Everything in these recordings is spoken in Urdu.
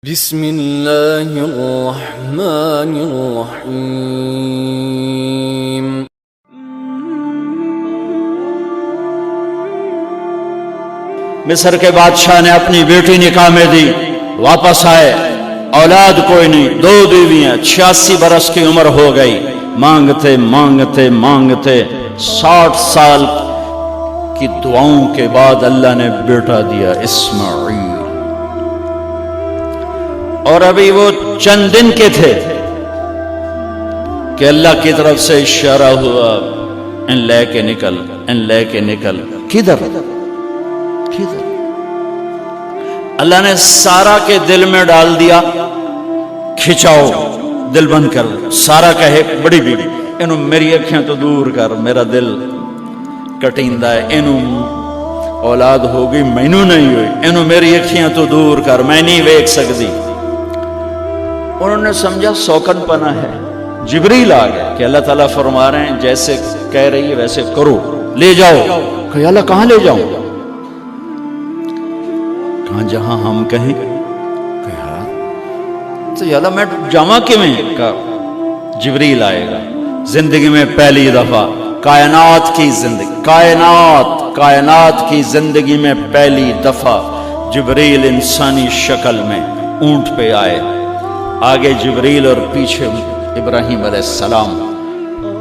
بسم اللہ الرحمن الرحیم۔ مصر کے بادشاہ نے اپنی بیٹی نکاح میں دی، واپس آئے، اولاد کوئی نہیں، 2 بیویاں، 86 برس کی عمر ہو گئی، مانگتے مانگتے مانگتے 60 سال کی دعاؤں کے بعد اللہ نے بیٹا دیا، اسماعیل۔ اور ابھی وہ چند دن کے تھے کہ اللہ کی طرف سے اشارہ ہوا، ان لے کے نکل، ان لے کے نکل۔ کدھر؟ اللہ نے سارا کے دل میں ڈال دیا، کھچاؤ، دل بند کر۔ سارا کہے بڑی بیوی، انہوں میری اکھیں تو دور کر، میرا دل کٹیندہ ہے، انہوں اولاد ہوگی مینوں نہیں ہوئی، انہوں میری اکھیں تو دور کر، میں نہیں ویکھ سکتی۔ انہوں نے سمجھا سوکن پنا ہے، جبریل آ گیا کہ اللہ تعالیٰ فرما رہے ہیں جیسے کہہ رہی ہے ویسے کرو، لے جاؤ۔ کہ اللہ کہاں لے جاؤں؟ کہاں جہاں ہم کہیں۔ تو اللہ میں جامع کیویں؟ کہا جبریل آئے گا، زندگی میں پہلی دفعہ کائنات کی زندگی میں پہلی دفعہ جبریل انسانی شکل میں اونٹ پہ آئے، آگے جبریل اور پیچھے ابراہیم علیہ السلام،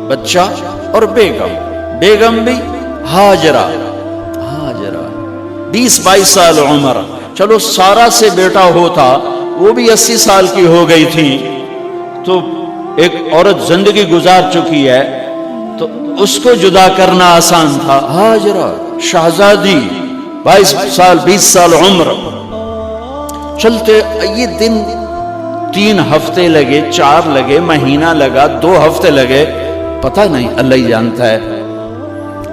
بچہ اور بیگم بھی ہاجرہ 20-22 سال عمر۔ چلو سارا سے بیٹا ہوتا، وہ بھی 80 سال کی ہو گئی تھی، تو ایک عورت زندگی گزار چکی ہے تو اس کو جدا کرنا آسان تھا۔ ہاجرہ شہزادی 22 سال 20 سال عمر۔ چلتے یہ دن 3 ہفتے لگے، 4 لگے، مہینہ لگا، 2 ہفتے لگے، پتہ نہیں، اللہ ہی جانتا ہے۔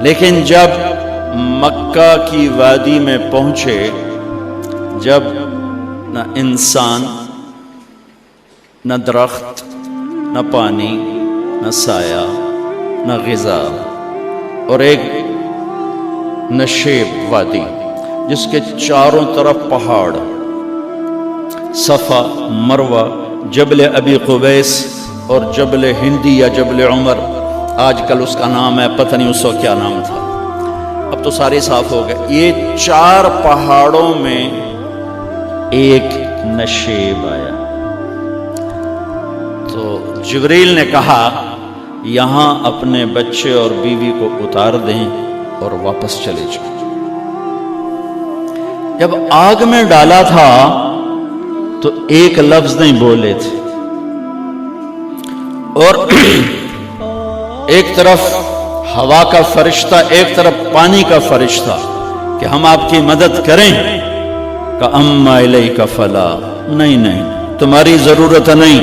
لیکن جب مکہ کی وادی میں پہنچے، جب نہ انسان، نہ درخت، نہ پانی، نہ سایہ، نہ غذا، اور ایک نشیب وادی جس کے چاروں طرف پہاڑ، صفا، مروہ، جبل ابی قبیس اور جبل ہندی یا جبل عمر، آج کل اس کا نام ہے، پتہ نہیں اس وقت کیا نام تھا، اب تو سارے صاف ہو گئے۔ یہ 4 پہاڑوں میں ایک نشیب آیا، تو جبریل نے کہا یہاں اپنے بچے اور بیوی کو اتار دیں اور واپس چلے جائیں۔ جب آگ میں ڈالا تھا تو ایک لفظ نہیں بولے تھے، اور ایک طرف ہوا کا فرشتہ، ایک طرف پانی کا فرشتہ کہ ہم آپ کی مدد کریں، کہ اما الیک فلا، نہیں تمہاری ضرورت نہیں،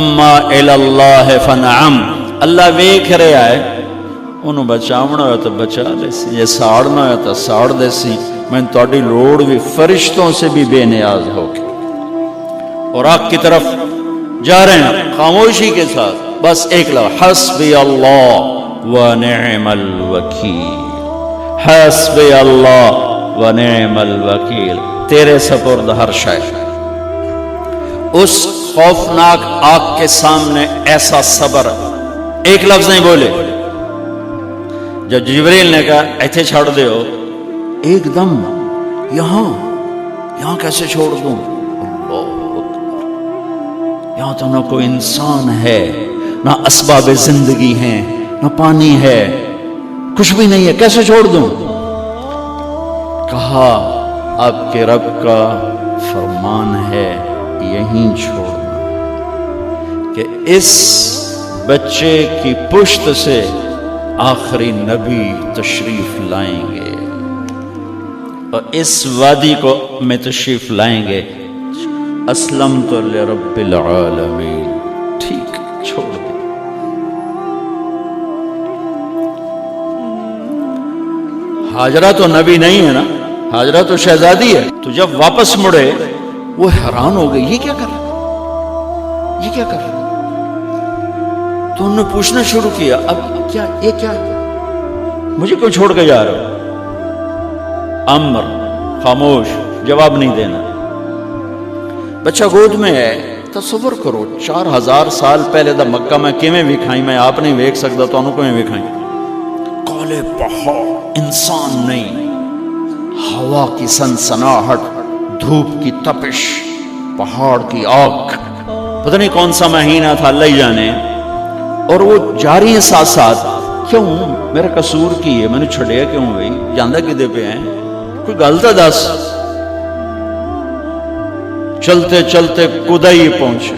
اما الاللہ فنعم، اللہ ویکھ رہا ہے، انہوں بچاونا ہو تو بچا لے سی، یہ ساڑنا ہو تو ساڑ دے سی، میں تہاڈی لوڑ بھی فرشتوں سے بھی بے نیاز ہو کے۔ اور آگ کی طرف جا رہے ہیں خاموشی کے ساتھ، بس ایک لفظ، حسبی اللہ ونعم الوکیل، حسبی اللہ ونعم الوکیل، تیرے سپرد ہر شے۔ اس خوفناک آگ کے سامنے ایسا صبر، ایک لفظ نہیں بولے۔ جب جبریل نے کہا ایتھے چھوڑ دے ہو، ایک دم یہاں کیسے چھوڑ دوں؟ یہاں تو نہ کوئی انسان ہے، نہ اسباب زندگی ہیں، نہ پانی ہے، کچھ بھی نہیں ہے، کیسے چھوڑ دوں؟ کہا آپ کے رب کا فرمان ہے یہیں چھوڑنا، کہ اس بچے کی پشت سے آخری نبی تشریف لائیں گے اور اس وادی کو میں تشریف لائیں گے۔ اسلمت لرب العالمین، ٹھیک چھوڑ دے۔ ہاجرہ تو نبی نہیں ہے نا، ہاجرہ تو شہزادی ہے۔ تو جب واپس مڑے وہ حیران ہو گئی، یہ کیا کر رہا؟ تو انہوں نے پوچھنا شروع کیا، اب یہ کیا مجھے کوئی چھوڑ کے جا رہا ہو؟ امر، خاموش، جواب نہیں دینا۔ بچہ گود میں ہے. تصور کرو 4000 سال پہلے دا مکہ میں کیویں وکھائی، میں آپ نہیں ویکھ سکدا، تانوں کیویں وکھائی. کالے پہاڑ، انسان نہیں، ہوا کی سنسناہٹ، دھوپ کی تپش، پہاڑ کی آگ. پتہ نہیں کون سا مہینہ تھا، اللہ ہی جانے. اور وہ جاری ہیں ساتھ ساتھ. کیوں؟ میرا قصور کی ہے، میں نے چھڑیا کیوں بھائی؟ جاندہ کدے پہ ہیں؟ کوئی غلطہ دس. چلتے چلتے کدئی پہنچے.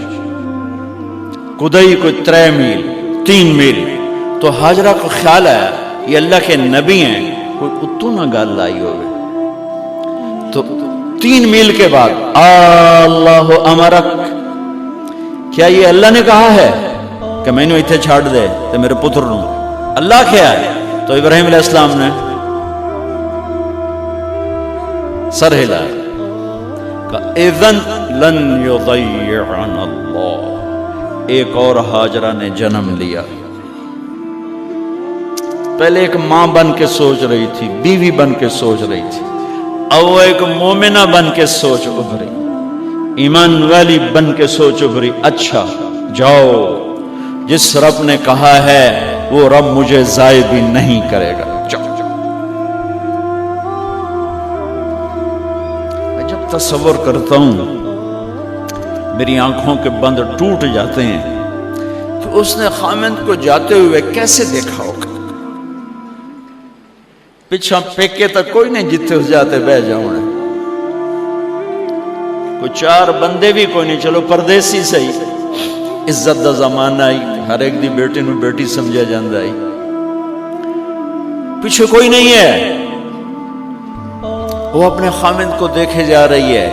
کدئی کوئی 3 میل 3 میل. تو ہاجرہ کو خیال آیا یہ اللہ کے نبی ہیں، کوئی اتو نہ گال لائی ہوئے. تو 3 میل کے بعد اللہ امرک، کیا یہ اللہ نے کہا ہے کہ میں نے اتنے چھاڑ دے تو میرے پتر نوں؟ اللہ کیا ہے؟ تو ابراہیم علیہ السلام نے سر ہلایا، اذن لن یضیعنا اللہ. ایک اور ہاجرہ نے جنم لیا. پہلے ایک ماں بن کے سوچ رہی تھی، بیوی بن کے سوچ رہی تھی، اب وہ ایک مومنہ بن کے سوچ ابھری، ایمان والی بن کے سوچ ابھری. اچھا جاؤ، جس رب نے کہا ہے وہ رب مجھے ضائع بھی نہیں کرے گا. تصور کرتا ہوں میری آنکھوں کے بند ٹوٹ جاتے ہیں کہ اس نے خامند کو جاتے ہوئے کیسے دیکھا ہوگا. پیچھا پیکے تک کوئی نہیں جتے اس جاتے بہ جاؤں، کوئی 4 بندے بھی کوئی نہیں، چلو پردیسی صحیح، عزت دا زمانہ آئی، ہر ایک دی بیٹی نو بیٹی سمجھا جاندہ آئی. پیچھے کوئی نہیں ہے، وہ اپنے خامند کو دیکھے جا رہی ہے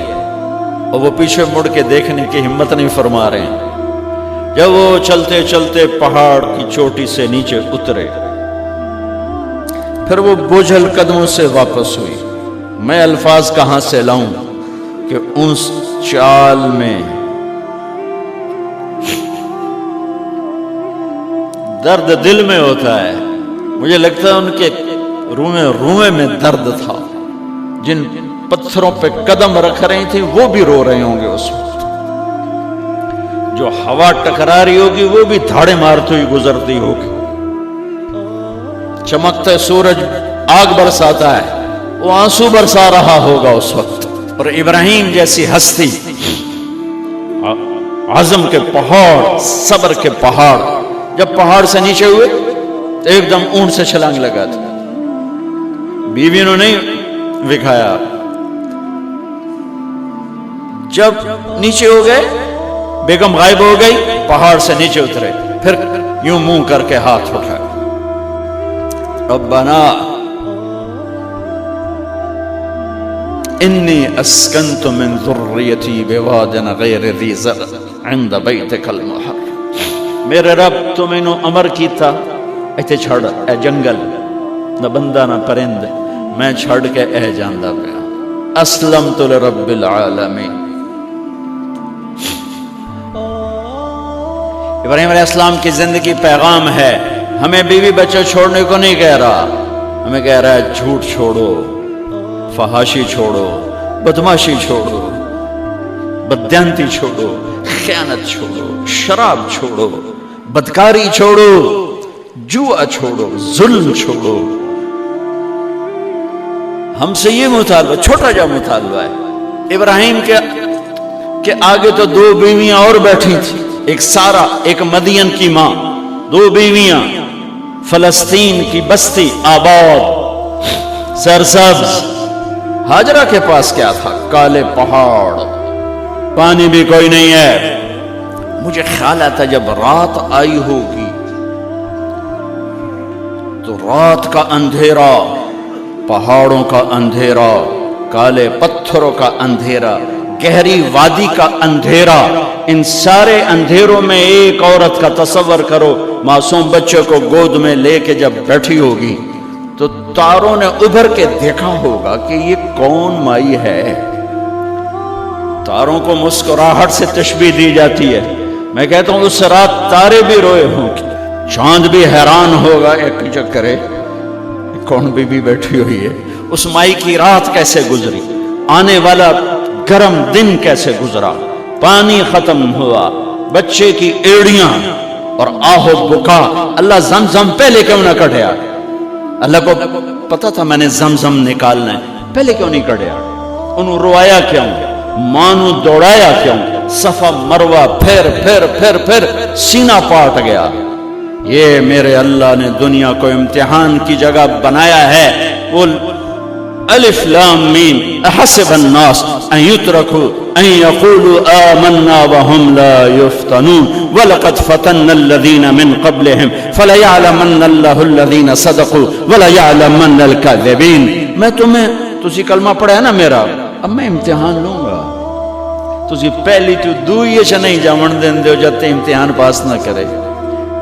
اور وہ پیچھے مڑ کے دیکھنے کی ہمت نہیں فرما رہے ہیں. جب وہ چلتے چلتے پہاڑ کی چوٹی سے نیچے اترے، پھر وہ بوجھل قدموں سے واپس ہوئی. میں الفاظ کہاں سے لاؤں کہ اس چال میں درد دل میں ہوتا ہے. مجھے لگتا ہے ان کے روئے میں درد تھا. جن پتھروں پہ قدم رکھ رہی تھی وہ بھی رو رہے ہوں گے اس وقت. جو ہوا ٹکرا رہی ہوگی وہ بھی دھاڑے مارتے ہوئی گزرتی ہوگی. چمکتا سورج آگ برساتا ہے، وہ آنسو برسا رہا ہوگا اس وقت. اور ابراہیم جیسی ہستی، عزم کے پہاڑ، صبر کے پہاڑ، جب پہاڑ سے نیچے ہوئے تو ایک دم اونٹ سے چھلانگ لگا تھا. بیوی نے نہیں دکھایا. جب نیچے ہو گئے، بیگم غائب ہو گئی، پہاڑ سے نیچے اترے، پھر یوں منہ کر کے ہاتھ اٹھائے، ربنا انی اسکنت من ذریتی بواد غیر ذی زرع عند بیتک المحرم. میرے رب تو میں نے امر کیتا ایتھے چھڑ، اے جنگل، نہ بندہ نہ پرند، میں چھڑ کے اے جاندہ پیا. اسلمت لرب العالمین. ابراہیم علیہ السلام کی زندگی پیغام ہے. ہمیں بیوی بچے چھوڑنے کو نہیں کہہ رہا، ہمیں کہہ رہا ہے جھوٹ چھوڑو، فحاشی چھوڑو، بدماشی چھوڑو، بددیانتی چھوڑو، خیانت چھوڑو، شراب چھوڑو، بدکاری چھوڑو، جوا چھوڑو، ظلم چھوڑو. ہم سے یہ مطالبہ، چھوٹا جا مطالبہ ہے. ابراہیم کے آگے تو 2 بیویاں اور بیٹھی تھی، ایک سارا، ایک مدین کی ماں، 2 بیویاں. فلسطین کی بستی آباد، سرسبز. ہاجرہ کے پاس کیا تھا؟ کالے پہاڑ، پانی بھی کوئی نہیں ہے. مجھے خیال آتا جب رات آئی ہوگی تو رات کا اندھیرا، پہاڑوں کا اندھیرا، کالے پتھروں کا اندھیرا، گہری وادی کا اندھیرا، ان سارے اندھیروں میں ایک عورت کا تصور کرو، معصوم بچے کو گود میں لے کے جب بیٹھی ہوگی تو تاروں نے ابھر کے دیکھا ہوگا کہ یہ کون مائی ہے. تاروں کو مسکراہٹ سے تشبیہ دی جاتی ہے. میں کہتا ہوں اس رات تارے بھی روئے ہوں گے، چاند بھی حیران ہوگا، ایک چکرے کون بی بی بیٹھی ہوئی ہے. اس مائی کی رات کیسے گزری، آنے والا گرم دن کیسے گزرا، پانی ختم ہوا، بچے کی ایڑیاں اور آہو بکا، اللہ زمزم پہلے کیوں نہ کٹیا؟ اللہ کو پتا تھا میں نے زمزم نکالنا ہے، پہلے کیوں نہیں کٹیا؟ انہوں روایا کیوں؟ مانو دوڑایا کیوں؟ صفا مروہ پھر پھر پھر پھر سینہ پاٹ گیا۔ یہ میرے اللہ نے دنیا کو امتحان کی جگہ بنایا ہے۔ وہ الف لام میم احسب الناس ان يتركوا ان يقولوا آمنا وهم لا يفتنون ولقد فتنا الذين من قبلهم فليعلمن الله الذين صدقوا وليعلمن الكاذبين۔ میں تمہیں تسی کلمہ پڑھا ہے نا میرا، اب میں امتحان لوں گا، تسی پہلی تو دوئی چ نہیں جاون دین دیو جب تے امتحان پاس نہ کرے۔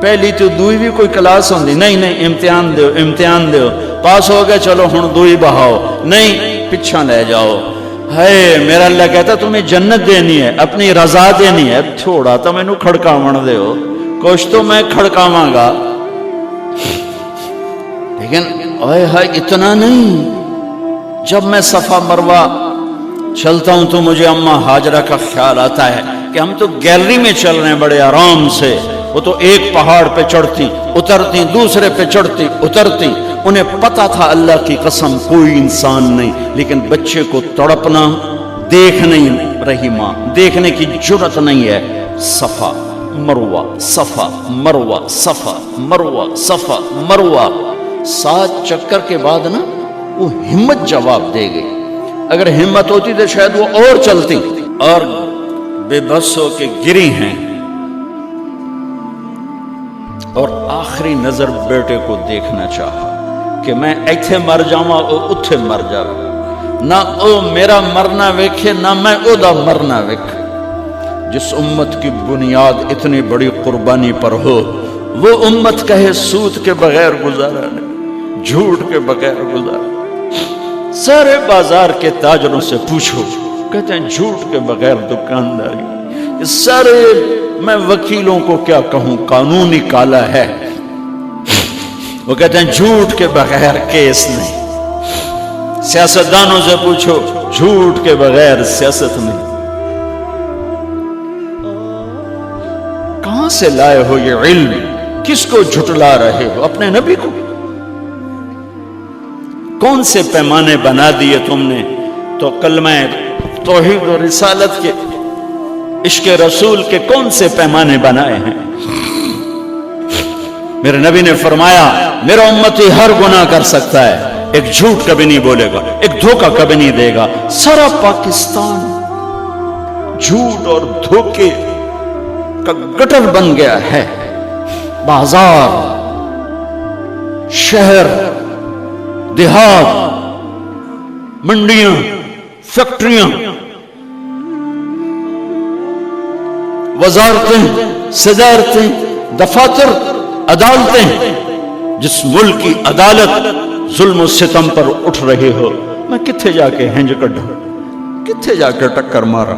پہلی تو دوئی بھی کوئی کلاس ہوندی نہیں، نہیں امتحان دیو امتحان دیو، پاس ہو گئے چلو ہن دوئی بہاؤ، نہیں پیچھا لے جاؤ۔ ہے میرا اللہ کہتا تمہیں جنت دینی ہے، اپنی رضا دینی ہے، تھوڑا تو مینوں کھڑکاون دیو، کچھ تو میں کھڑکاواں گا، لیکن اوئے ہائے اتنا نہیں۔ جب میں صفا مروہ چلتا ہوں تو مجھے اماں ہاجرہ کا خیال آتا ہے کہ ہم تو گیلری میں چل رہے ہیں بڑے آرام سے، وہ تو ایک پہاڑ پہ چڑھتی اترتی، دوسرے پہ چڑھتی اترتی، انہیں پتا تھا اللہ کی قسم کوئی انسان نہیں، لیکن بچے کو تڑپنا دیکھ نہیں رہی ماں، دیکھنے کی جرت نہیں ہے۔ صفا مروہ صفا مروہ صفا مروہ صفا مروہ، 7 چکر کے بعد نا وہ ہمت جواب دے گئی۔ اگر ہمت ہوتی تو شاید وہ اور چلتی، اور بے بس ہو کے گری ہیں، اور آخری نظر بیٹے کو دیکھنا چاہا کہ میں ایتھے مر جاواں او اتھے مر جاواں، نہ او میرا مرنا ویکھے نہ میں او دا مرنا ویکھ۔ جس امت کی بنیاد اتنی بڑی قربانی پر ہو، وہ امت کہے سود کے بغیر گزارا نہیں، جھوٹ کے بغیر گزارا۔ سارے بازار کے تاجروں سے پوچھو، کہتے ہیں جھوٹ کے بغیر دکانداری۔ سارے میں وکیلوں کو کیا کہوں، قانون ہی کالا ہے، وہ کہتے ہیں جھوٹ کے بغیر کیس نہیں۔ سیاستدانوں سے پوچھو، جھوٹ کے بغیر سیاست نہیں۔ کہاں سے لائے ہو یہ علم؟ کس کو جھٹلا رہے ہو؟ اپنے نبی کو؟ کون سے پیمانے بنا دیے تم نے؟ تو کلمہ توحید و رسالت کے، عشق رسول کے کون سے پیمانے بنائے ہیں؟ میرے نبی نے فرمایا میرا امتی ہر گناہ کر سکتا ہے، ایک جھوٹ کبھی نہیں بولے گا، ایک دھوکہ کبھی نہیں دے گا۔ سارا پاکستان جھوٹ اور دھوکے کا گٹر بن گیا ہے۔ بازار، شہر، دیہات، منڈیاں، فیکٹریاں، وزارتیں، صدارتیں، دفاتر، عدالتیں، جس ملک کی عدالت ظلم و ستم پر اٹھ رہی ہو، میں کتھے جا کے ہنج کڈھا، کتھے جا کے ٹکر مارا؟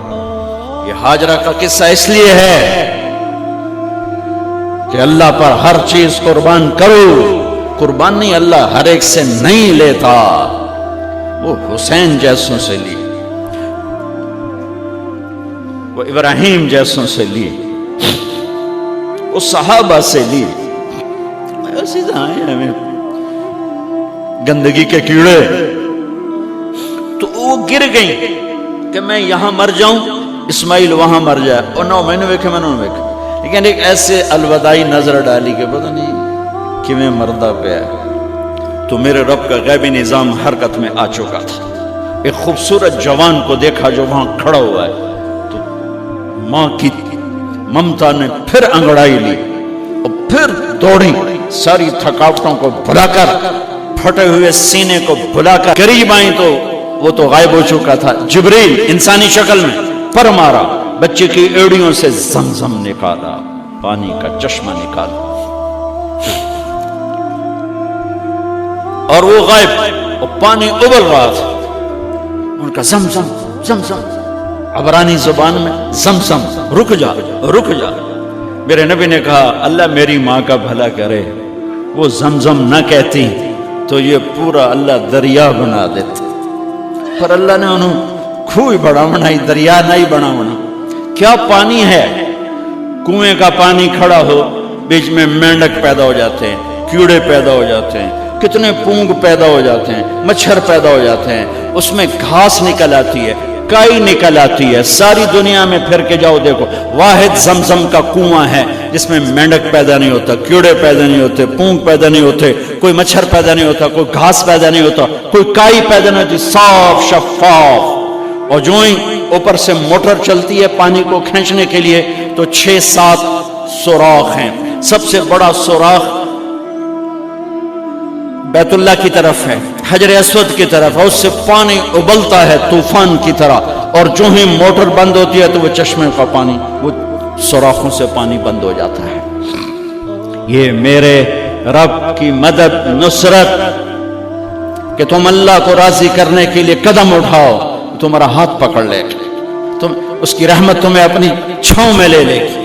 یہ ہاجرہ کا قصہ اس لیے ہے کہ اللہ پر ہر چیز قربان کرو۔ قربان نہیں، اللہ ہر ایک سے نہیں لیتا، وہ حسین جیسوں سے لی، وہ ابراہیم جیسوں سے لی، وہ صحابہ سے لی۔ سیدھا آئے ہمیں گندگی کے کیڑے، تو وہ گر گئیں کہ میں یہاں مر جاؤں، اسماعیل وہاں مر جائے، اور نو میں نے ویکھے میں نے ویکھے، لیکن ایک ایسے الوداعی نظر ڈالی کہ پتہ نہیں کہ میں مردہ پہ ہے۔ تو میرے رب کا غیبی نظام حرکت میں آ چکا تھا۔ ایک خوبصورت جوان کو دیکھا جو وہاں کھڑا ہوا ہے، تو ماں کی ممتا نے پھر انگڑائی لی اور پھر دوڑی، ساری تھکاوٹوں کو بھلا کر، پھٹے ہوئے سینے کو بھلا کر قریب آئیں تو وہ تو غائب ہو چکا تھا۔ جبریل انسانی شکل میں پر مارا، بچے کی ایڑیوں سے زمزم نکالا، پانی کا چشمہ نکالا، اور وہ غائب، اور پانی ابل رہا تھا۔ ان کا زمزم زمزم، عبرانی زبان میں زمزم، رک جا رک جا۔ میرے نبی نے کہا اللہ میری ماں کا بھلا کرے، وہ زمزم نہ کہتی تو یہ پورا اللہ دریا بنا دیتا، پر اللہ نے انہوں کھوئی بڑا بنائی، دریا نہیں بنا بنا۔ کیا پانی ہے؟ کنویں کا پانی کھڑا ہو، بیچ میں مینڈک پیدا ہو جاتے ہیں، کیڑے پیدا ہو جاتے ہیں، کتنے پونگ پیدا ہو جاتے ہیں، مچھر پیدا ہو جاتے ہیں، اس میں گھاس نکل آتی ہے، کائی نکل آتی ہے، ساری دنیا میں پھر کے جاؤ دیکھو، واحد زمزم کا کنواں ہے جس میں مینڈک پیدا نہیں ہوتا، کیڑے پیدا نہیں ہوتے، پونگ پیدا نہیں ہوتے، کوئی مچھر پیدا نہیں ہوتا، کوئی گھاس پیدا نہیں ہوتا، کوئی کائی پیدا نہیں ہوتی، صاف شفاف. اور جو ہی اوپر سے موٹر چلتی ہے پانی کو کھینچنے کے لیے تو 6-7 سوراخ ہیں. سب سے بڑا سوراخ بیت اللہ کی طرف ہے، حجر اسود کی طرف ہے، اس سے پانی ابلتا ہے طوفان کی طرح، اور جو ہی موٹر بند ہوتی ہے تو وہ چشمے کا پانی، وہ سوراخوں سے پانی بند ہو جاتا ہے. یہ میرے رب کی مدد، نصرت، کہ تم اللہ کو راضی کرنے کے لیے قدم اٹھاؤ، تمہارا ہاتھ پکڑ لے، تم اس کی رحمت تمہیں اپنی چھاؤں میں لے لے گی.